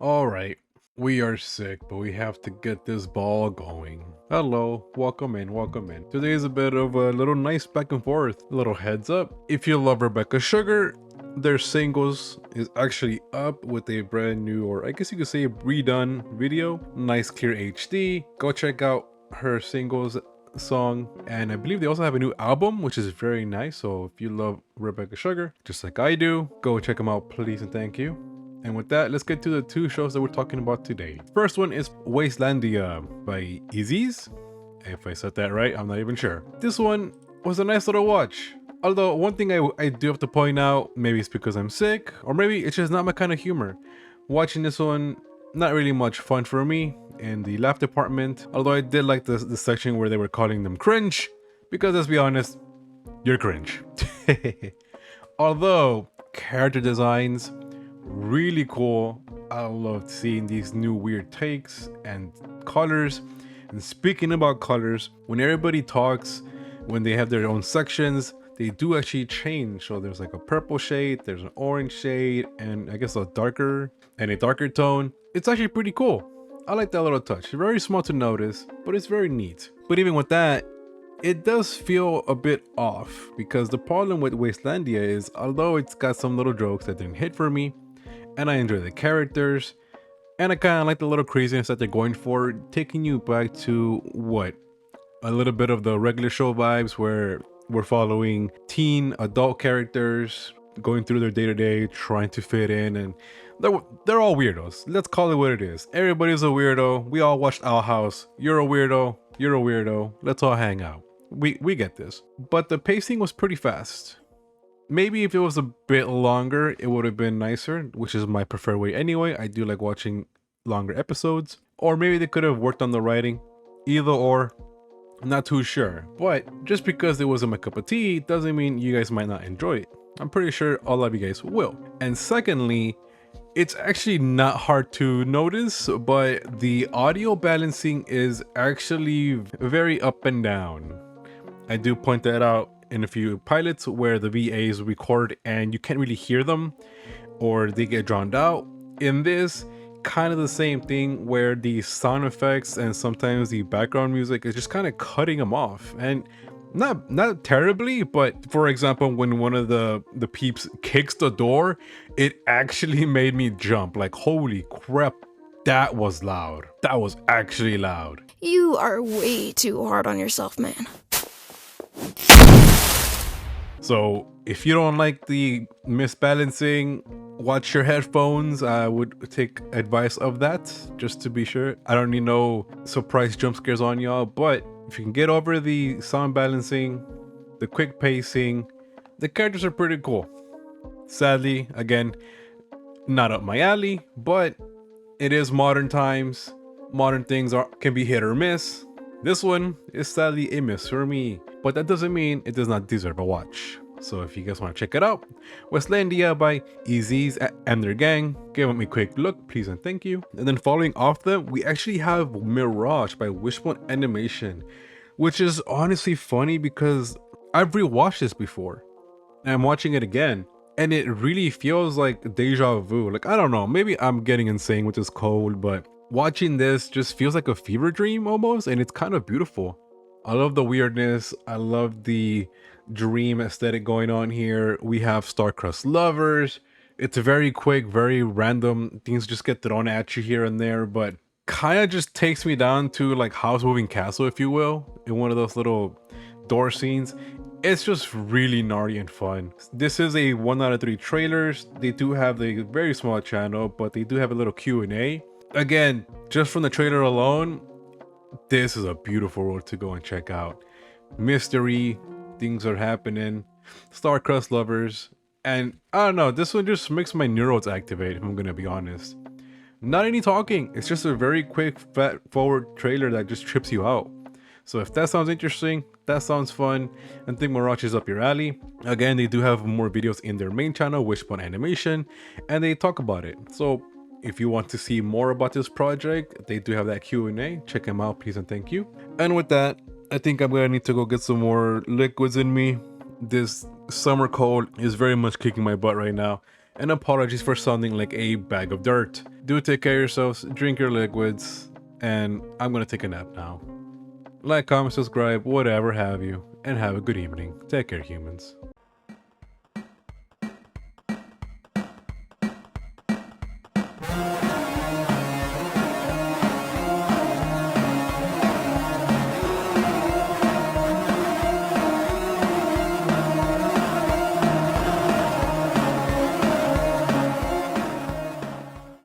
Alright, we are sick, but we have to get this ball going. Hello, welcome in, welcome in. Today is a bit of a little nice back and forth. A little heads up. If you love Rebecca Sugar, their singles is actually up with a brand new, or I guess you could say redone video. Nice clear HD. Go check out her singles song, and I believe they also have a new album, which is very nice. So if you love Rebecca Sugar, just like I do, go check them out, please and thank you. And with that, let's get to the two shows that we're talking about today. First one is Wastlandia by Izzy's. If I said that right, I'm not even sure. This one was a nice little watch. Although one thing I do have to point out, maybe it's because I'm sick, or maybe it's just not my kind of humor. Watching this one, not really much fun for me in the laugh department. Although I did like the section where they were calling them cringe, because let's be honest, you're cringe. Although character designs, really cool. I loved seeing these new weird takes and colors. And speaking about colors, when everybody talks, when they have their own sections, they do actually change. So there's like a purple shade, there's an orange shade, and I guess a darker tone. It's actually pretty cool. I like that little touch. Very small to notice, but it's very neat. But even with that, it does feel a bit off, because the problem with Wastlandia is, although it's got some little jokes that didn't hit for me, and I enjoy the characters, and I kind of like the little craziness that they're going for, taking you back to what? A little bit of the regular show vibes where we're following teen adult characters going through their day-to-day, trying to fit in, and they're all weirdos. Let's call it what it is. Everybody's a weirdo. We all watched Owl House. You're a weirdo. You're a weirdo. Let's all hang out. We get this. But the pacing was pretty fast. Maybe if it was a bit longer, it would have been nicer, which is my preferred way anyway. I do like watching longer episodes. Or maybe they could have worked on the writing. Either or, I'm not too sure. But just because it wasn't my cup of tea doesn't mean you guys might not enjoy it. I'm pretty sure all of you guys will. And secondly, it's actually not hard to notice, but the audio balancing is actually very up and down. I do point that out in a few pilots where the VAs record and you can't really hear them, or they get drowned out. In this, kind of the same thing where the sound effects and sometimes the background music is just kind of cutting them off, and not terribly, but for example, when one of the peeps kicks the door, it actually made me jump. Like, holy crap, that was loud. That was actually loud. You are way too hard on yourself, man. So if you don't like the misbalancing, watch your headphones. I would take advice of that, just to be sure. I don't need no surprise jump scares on y'all, but if you can get over the sound balancing, the quick pacing, the characters are pretty cool. Sadly, again, not up my alley, but it is modern times. Modern things can be hit or miss. This one is sadly a miss for me, but that doesn't mean it does not deserve a watch. So if you guys want to check it out, Wastlandia by Easy's and their gang, give them a quick look, please and thank you. And then following off them, we actually have Mirage by Wishbone Animation, which is honestly funny because I've rewatched this before and I'm watching it again, and it really feels like deja vu. Like, I don't know, maybe I'm getting insane with this cold, but watching this just feels like a fever dream almost, and it's kind of beautiful. I love the weirdness. I love the dream aesthetic going on here. We have star-crossed lovers. It's very quick, very random. Things just get thrown at you here and there, but kind of just takes me down to like House Moving Castle, if you will, in one of those little door scenes. It's just really gnarly and fun. This is a 1 out of 3 trailers. They do have a very small channel, but they do have a little Q&A. Again, just from the trailer alone, this is a beautiful world to go and check out. Mystery, things are happening, star-crossed lovers, and I don't know, this one just makes my neurons activate, if I'm gonna be honest. Not any talking, it's just a very quick, fat forward trailer that just trips you out. So if that sounds interesting, that sounds fun, and think Mirage is up your alley, again, they do have more videos in their main channel, Wishbone Animation, and they talk about it. So if you want to see more about this project, they do have that Q&A. Check them out, please and thank you. And with that, I think I'm gonna need to go get some more liquids in me. This summer cold is very much kicking my butt right now, and apologies for sounding like a bag of dirt. Do take care of yourselves, drink your liquids, and I'm gonna take a nap now. Like, comment, subscribe, whatever have you, and have a good evening. Take care, humans.